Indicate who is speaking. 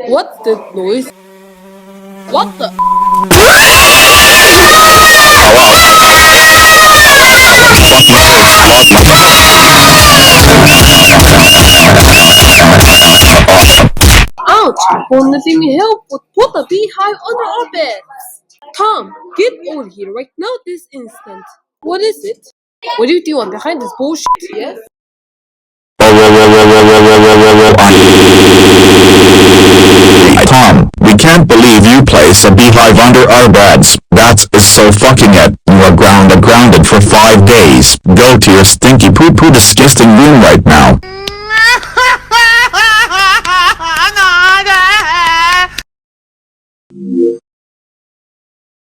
Speaker 1: What's that noise? What the? Ouch! Won't me help but put a beehive under our beds. Tom, get over here right now this instant. What is it? What are you doing behind this bullshit? Yes?
Speaker 2: Tom, we can't believe you place a beehive under our beds. That is so fucking it. You are grounded for 5 days. Go to your stinky poo-poo disgusting room right now.